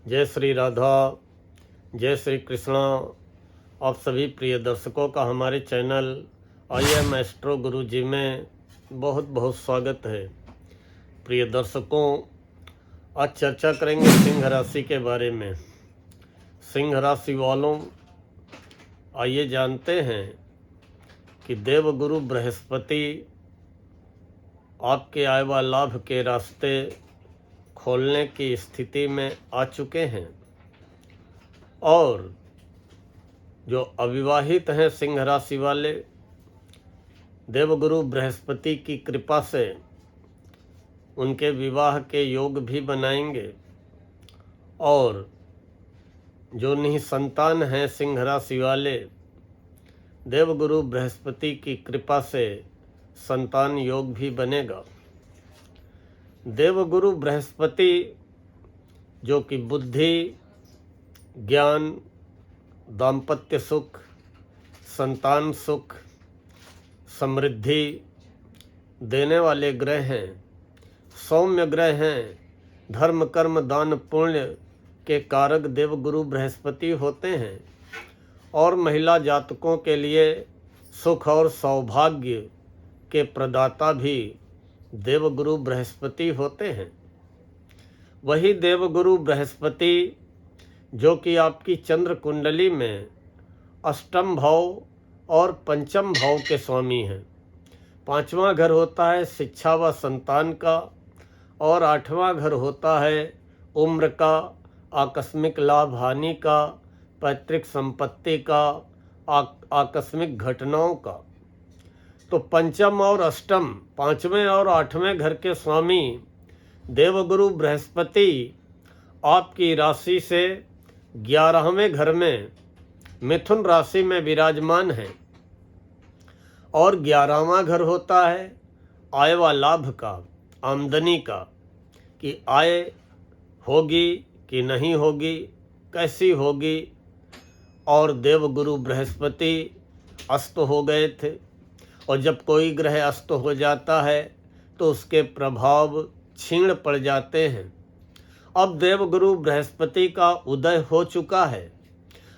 जय श्री राधा, जय श्री कृष्णा। आप सभी प्रिय दर्शकों का हमारे चैनल आई एम एस्ट्रो गुरु जी में बहुत बहुत स्वागत है। प्रिय दर्शकों, आज चर्चा करेंगे सिंह राशि के बारे में। सिंह राशि वालों, आइए जानते हैं कि देवगुरु बृहस्पति आपके आय व लाभ के रास्ते खोलने की स्थिति में आ चुके हैं और जो अविवाहित हैं सिंह राशि वाले, देवगुरु बृहस्पति की कृपा से उनके विवाह के योग भी बनाएंगे और जो निसंतान हैं सिंह राशि वाले, देवगुरु बृहस्पति की कृपा से संतान योग भी बनेगा। देवगुरु बृहस्पति जो कि बुद्धि, ज्ञान, दाम्पत्य सुख, संतान सुख, समृद्धि देने वाले ग्रह हैं, सौम्य ग्रह हैं, धर्म कर्म दान पुण्य के कारक देवगुरु बृहस्पति होते हैं और महिला जातकों के लिए सुख और सौभाग्य के प्रदाता भी देवगुरु बृहस्पति होते हैं। वही देवगुरु बृहस्पति जो कि आपकी चंद्र कुंडली में अष्टम भाव और पंचम भाव के स्वामी हैं। पांचवा घर होता है शिक्षा व संतान का और आठवां घर होता है उम्र का, आकस्मिक लाभ हानि का, पैतृक संपत्ति का, आकस्मिक घटनाओं का। तो पंचम और अष्टम, पांचवें और आठवें घर के स्वामी देवगुरु बृहस्पति आपकी राशि से 11वें घर में मिथुन राशि में विराजमान है और 11वां घर होता है आय व लाभ का, आमदनी का, कि आय होगी कि नहीं होगी, कैसी होगी। और देवगुरु बृहस्पति अस्त हो गए थे और जब कोई ग्रह अस्त हो जाता है तो उसके प्रभाव क्षीण पड़ जाते हैं। अब देवगुरु बृहस्पति का उदय हो चुका है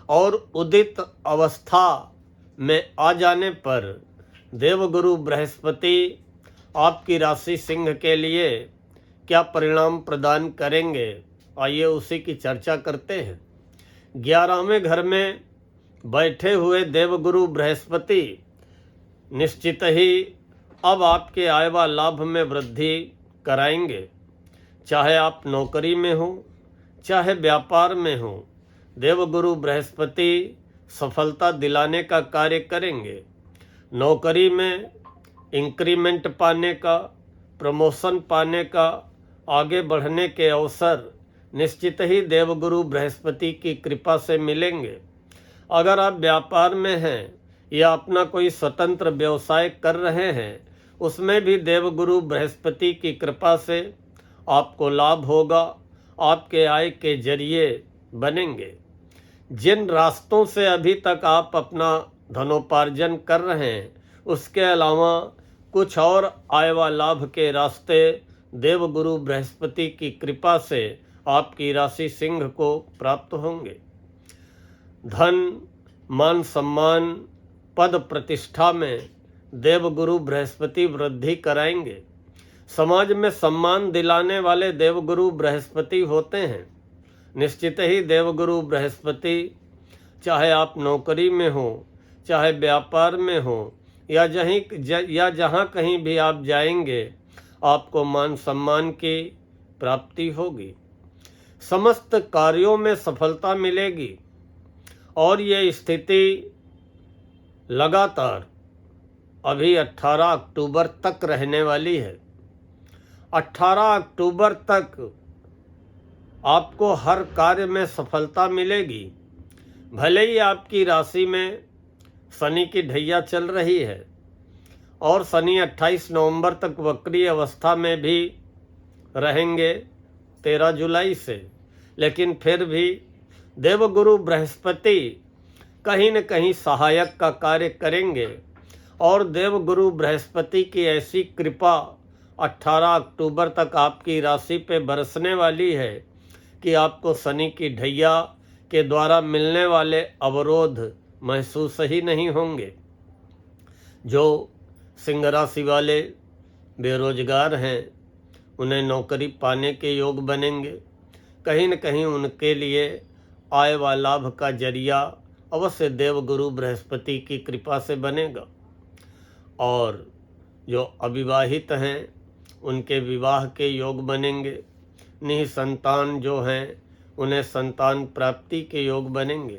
और उदित अवस्था में आ जाने पर देवगुरु बृहस्पति आपकी राशि सिंह के लिए क्या परिणाम प्रदान करेंगे, आइए उसी की चर्चा करते हैं। 11वें घर में बैठे हुए देवगुरु बृहस्पति निश्चित ही अब आपके आय व लाभ में वृद्धि कराएंगे। चाहे आप नौकरी में हो, चाहे व्यापार में हो, देवगुरु बृहस्पति सफलता दिलाने का कार्य करेंगे। नौकरी में इंक्रीमेंट पाने का, प्रमोशन पाने का, आगे बढ़ने के अवसर निश्चित ही देवगुरु बृहस्पति की कृपा से मिलेंगे। अगर आप व्यापार में हैं या अपना कोई स्वतंत्र व्यवसाय कर रहे हैं, उसमें भी देवगुरु बृहस्पति की कृपा से आपको लाभ होगा, आपके आय के जरिए बनेंगे। जिन रास्तों से अभी तक आप अपना धनोपार्जन कर रहे हैं, उसके अलावा कुछ और आय व लाभ के रास्ते देवगुरु बृहस्पति की कृपा से आपकी राशि सिंह को प्राप्त होंगे। धन, मान सम्मान, पद प्रतिष्ठा में देवगुरु बृहस्पति वृद्धि कराएंगे। समाज में सम्मान दिलाने वाले देवगुरु बृहस्पति होते हैं। निश्चित ही देवगुरु बृहस्पति, चाहे आप नौकरी में हो, चाहे व्यापार में हो, या जहाँ कहीं भी आप जाएंगे, आपको मान सम्मान की प्राप्ति होगी। समस्त कार्यों में सफलता मिलेगी और ये स्थिति लगातार अभी 18 अक्टूबर तक रहने वाली है। 18 अक्टूबर तक आपको हर कार्य में सफलता मिलेगी। भले ही आपकी राशि में शनि की ढैया चल रही है और शनि 28 नवंबर तक वक्री अवस्था में भी रहेंगे 13 जुलाई से, लेकिन फिर भी देवगुरु बृहस्पति कहीं न कहीं सहायक का कार्य करेंगे और देवगुरु बृहस्पति की ऐसी कृपा 18 अक्टूबर तक आपकी राशि पे बरसने वाली है कि आपको शनि की ढैया के द्वारा मिलने वाले अवरोध महसूस ही नहीं होंगे। जो सिंह राशि वाले बेरोजगार हैं उन्हें नौकरी पाने के योग बनेंगे। कहीं न कहीं उनके लिए आय व लाभ का जरिया अवश्य देवगुरु बृहस्पति की कृपा से बनेगा। और जो अविवाहित हैं उनके विवाह के योग बनेंगे। निसंतान जो हैं उन्हें संतान प्राप्ति के योग बनेंगे।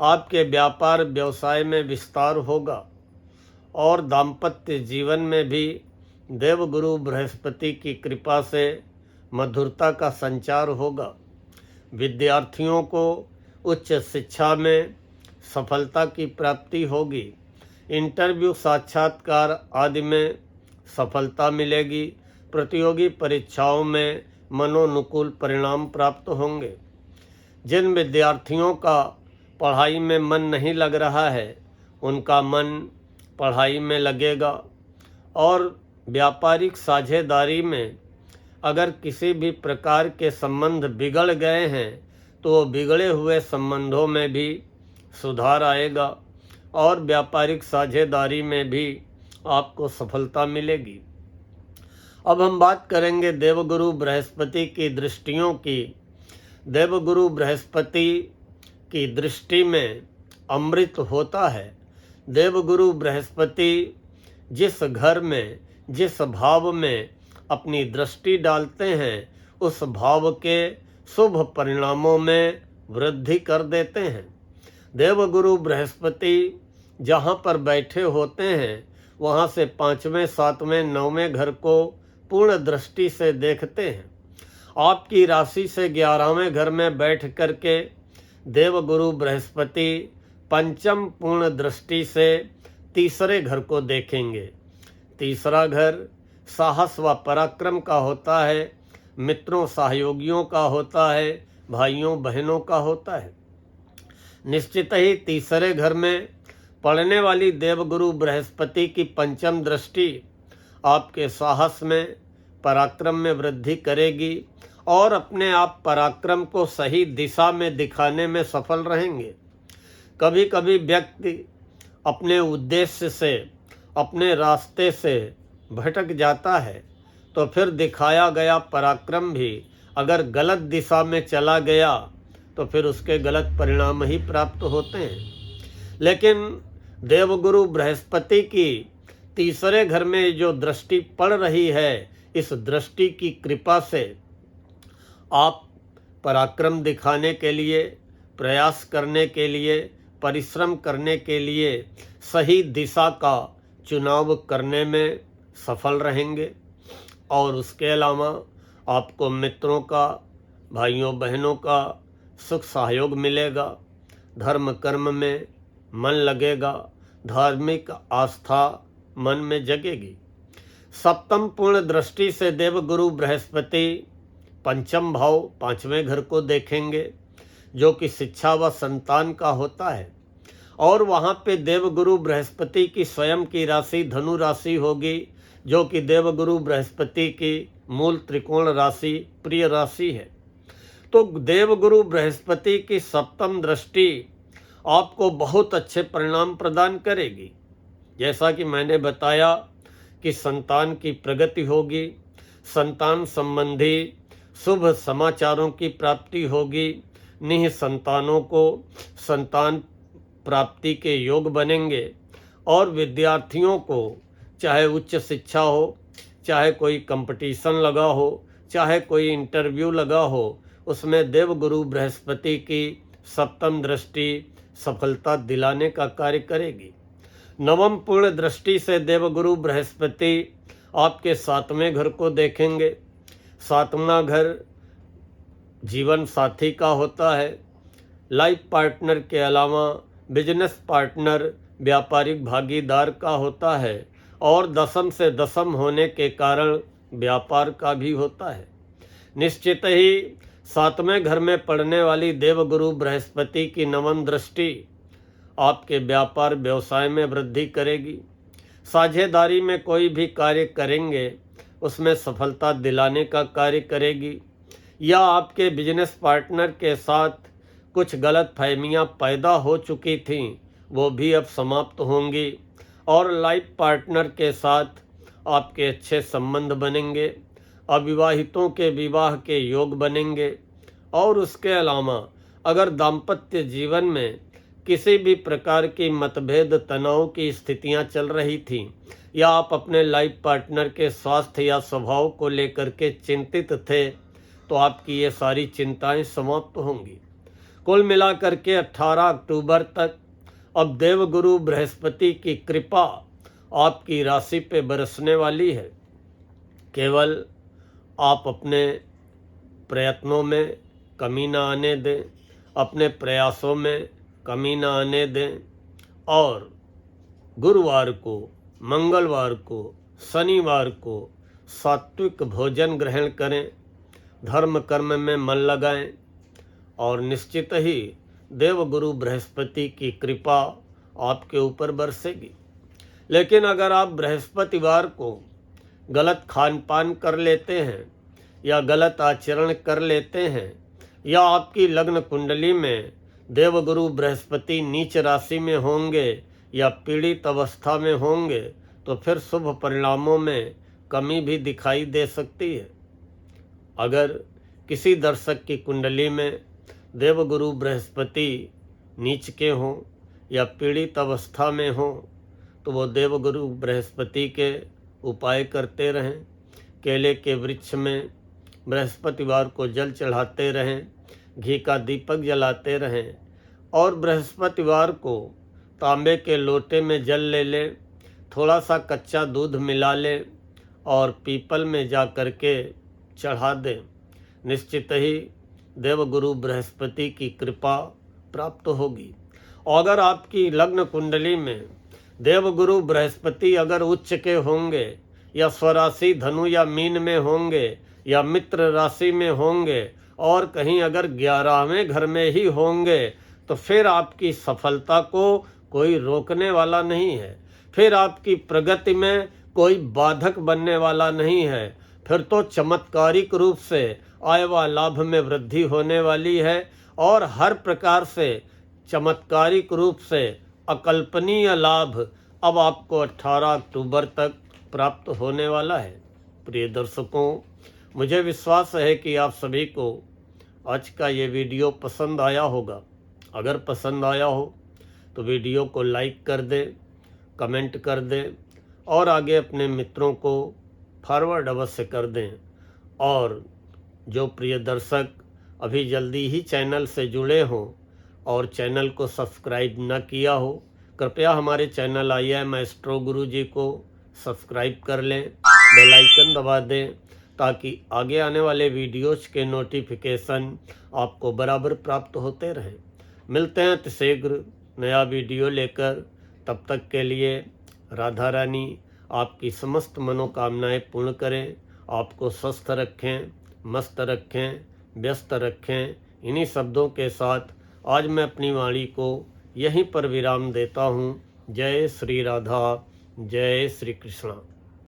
आपके व्यापार व्यवसाय में विस्तार होगा और दाम्पत्य जीवन में भी देवगुरु बृहस्पति की कृपा से मधुरता का संचार होगा। विद्यार्थियों को उच्च शिक्षा में सफलता की प्राप्ति होगी। इंटरव्यू, साक्षात्कार आदि में सफलता मिलेगी। प्रतियोगी परीक्षाओं में मनोनुकूल परिणाम प्राप्त होंगे। जिन विद्यार्थियों का पढ़ाई में मन नहीं लग रहा है उनका मन पढ़ाई में लगेगा। और व्यापारिक साझेदारी में अगर किसी भी प्रकार के संबंध बिगड़ गए हैं तो बिगड़े हुए संबंधों में भी सुधार आएगा और व्यापारिक साझेदारी में भी आपको सफलता मिलेगी। अब हम बात करेंगे देवगुरु बृहस्पति की दृष्टियों की। देवगुरु बृहस्पति की दृष्टि में अमृत होता है। देवगुरु बृहस्पति जिस घर में, जिस भाव में अपनी दृष्टि डालते हैं उस भाव के शुभ परिणामों में वृद्धि कर देते हैं। देवगुरु बृहस्पति जहाँ पर बैठे होते हैं वहाँ से 5वें, 7वें, 9वें घर को पूर्ण दृष्टि से देखते हैं। आपकी राशि से 11वें घर में बैठ करके देवगुरु बृहस्पति पंचम पूर्ण दृष्टि से तीसरे घर को देखेंगे। तीसरा घर साहस व पराक्रम का होता है, मित्रों सहयोगियों का होता है, भाइयों बहनों का होता है। निश्चित ही तीसरे घर में पड़ने वाली देवगुरु बृहस्पति की पंचम दृष्टि आपके साहस में, पराक्रम में वृद्धि करेगी और अपने आप पराक्रम को सही दिशा में दिखाने में सफल रहेंगे। कभी कभी व्यक्ति अपने उद्देश्य से, अपने रास्ते से भटक जाता है तो फिर दिखाया गया पराक्रम भी अगर गलत दिशा में चला गया तो फिर उसके गलत परिणाम ही प्राप्त होते हैं। लेकिन देवगुरु बृहस्पति की तीसरे घर में जो दृष्टि पड़ रही है, इस दृष्टि की कृपा से आप पराक्रम दिखाने के लिए, प्रयास करने के लिए, परिश्रम करने के लिए सही दिशा का चुनाव करने में सफल रहेंगे। और उसके अलावा आपको मित्रों का, भाइयों बहनों का सुख सहयोग मिलेगा। धर्म कर्म में मन लगेगा, धार्मिक आस्था मन में जगेगी। सप्तम पूर्ण दृष्टि से देवगुरु बृहस्पति पंचम भाव 5वें घर को देखेंगे जो कि शिक्षा व संतान का होता है। और वहाँ पे देवगुरु बृहस्पति की स्वयं की राशि धनु राशि होगी जो कि देवगुरु बृहस्पति की मूल त्रिकोण राशि, प्रिय राशि है। तो देवगुरु बृहस्पति की सप्तम दृष्टि आपको बहुत अच्छे परिणाम प्रदान करेगी। जैसा कि मैंने बताया कि संतान की प्रगति होगी, संतान संबंधी शुभ समाचारों की प्राप्ति होगी, निह संतानों को संतान प्राप्ति के योग बनेंगे और विद्यार्थियों को चाहे उच्च शिक्षा हो, चाहे कोई कंपटीशन लगा हो, चाहे कोई इंटरव्यू लगा हो, उसमें देवगुरु बृहस्पति की सप्तम दृष्टि सफलता दिलाने का कार्य करेगी। नवम पूर्ण दृष्टि से देवगुरु बृहस्पति आपके 7वें घर को देखेंगे। 7वां घर जीवन साथी का होता है। लाइफ पार्टनर के अलावा बिजनेस पार्टनर, व्यापारिक भागीदार का होता है और दशम से दशम होने के कारण व्यापार का भी होता है। निश्चित ही 7वें घर में पड़ने वाली देवगुरु बृहस्पति की नवम दृष्टि आपके व्यापार व्यवसाय में वृद्धि करेगी। साझेदारी में कोई भी कार्य करेंगे उसमें सफलता दिलाने का कार्य करेगी। या आपके बिजनेस पार्टनर के साथ कुछ गलत फहमियाँ पैदा हो चुकी थीं, वो भी अब समाप्त होंगी और लाइफ पार्टनर के साथ आपके अच्छे संबंध बनेंगे। अविवाहितों के विवाह के योग बनेंगे। और उसके अलावा अगर दाम्पत्य जीवन में किसी भी प्रकार की मतभेद तनाव की स्थितियां चल रही थीं या आप अपने लाइफ पार्टनर के स्वास्थ्य या स्वभाव को लेकर के चिंतित थे, तो आपकी ये सारी चिंताएं समाप्त होंगी। कुल मिलाकर के 18 अक्टूबर तक अब देवगुरु बृहस्पति की कृपा आपकी राशि पे बरसने वाली है। केवल आप अपने प्रयत्नों में कमी ना आने दें, अपने प्रयासों में कमी ना आने दें और गुरुवार को, मंगलवार को, शनिवार को सात्विक भोजन ग्रहण करें, धर्म कर्म में मन लगाएं और निश्चित ही देवगुरु बृहस्पति की कृपा आपके ऊपर बरसेगी। लेकिन अगर आप बृहस्पतिवार को गलत खान पान कर लेते हैं या गलत आचरण कर लेते हैं या आपकी लग्न कुंडली में देवगुरु बृहस्पति नीच राशि में होंगे या पीड़ित अवस्था में होंगे, तो फिर शुभ परिणामों में कमी भी दिखाई दे सकती है। अगर किसी दर्शक की कुंडली में देवगुरु बृहस्पति नीच के हों या पीड़ित अवस्था में हों, तो वो देवगुरु बृहस्पति के उपाय करते रहें। केले के वृक्ष में बृहस्पतिवार को जल चढ़ाते रहें, घी का दीपक जलाते रहें और बृहस्पतिवार को तांबे के लोटे में जल ले लें, थोड़ा सा कच्चा दूध मिला लें और पीपल में जा कर के चढ़ा दें। निश्चित ही देवगुरु बृहस्पति की कृपा प्राप्त होगी। और अगर आपकी लग्न कुंडली में देवगुरु बृहस्पति अगर उच्च के होंगे या स्वराशि धनु या मीन में होंगे या मित्र राशि में होंगे और कहीं अगर 11वें घर में ही होंगे, तो फिर आपकी सफलता को कोई रोकने वाला नहीं है, फिर आपकी प्रगति में कोई बाधक बनने वाला नहीं है। फिर तो चमत्कारिक रूप से आय व लाभ में वृद्धि होने वाली है और हर प्रकार से चमत्कारिक रूप से अकल्पनीय लाभ अब आपको 18 अक्टूबर तक प्राप्त होने वाला है। प्रिय दर्शकों, मुझे विश्वास है कि आप सभी को आज का ये वीडियो पसंद आया होगा। अगर पसंद आया हो तो वीडियो को लाइक कर दें, कमेंट कर दें और आगे अपने मित्रों को फॉरवर्ड अवश्य कर दें। और जो प्रिय दर्शक अभी जल्दी ही चैनल से जुड़े हों और चैनल को सब्सक्राइब न किया हो, कृपया हमारे चैनल IIM एस्ट्रो गुरुजी को सब्सक्राइब कर लें, बेल आइकन दबा दें ताकि आगे आने वाले वीडियोज के नोटिफिकेशन आपको बराबर प्राप्त होते रहें। मिलते हैं शीघ्र नया वीडियो लेकर। तब तक के लिए राधा रानी आपकी समस्त मनोकामनाएं पूर्ण करें, आपको स्वस्थ रखें, मस्त रखें, व्यस्त रखें। इन्हीं शब्दों के साथ आज मैं अपनी वाणी को यहीं पर विराम देता हूँ। जय श्री राधा, जय श्री कृष्णा।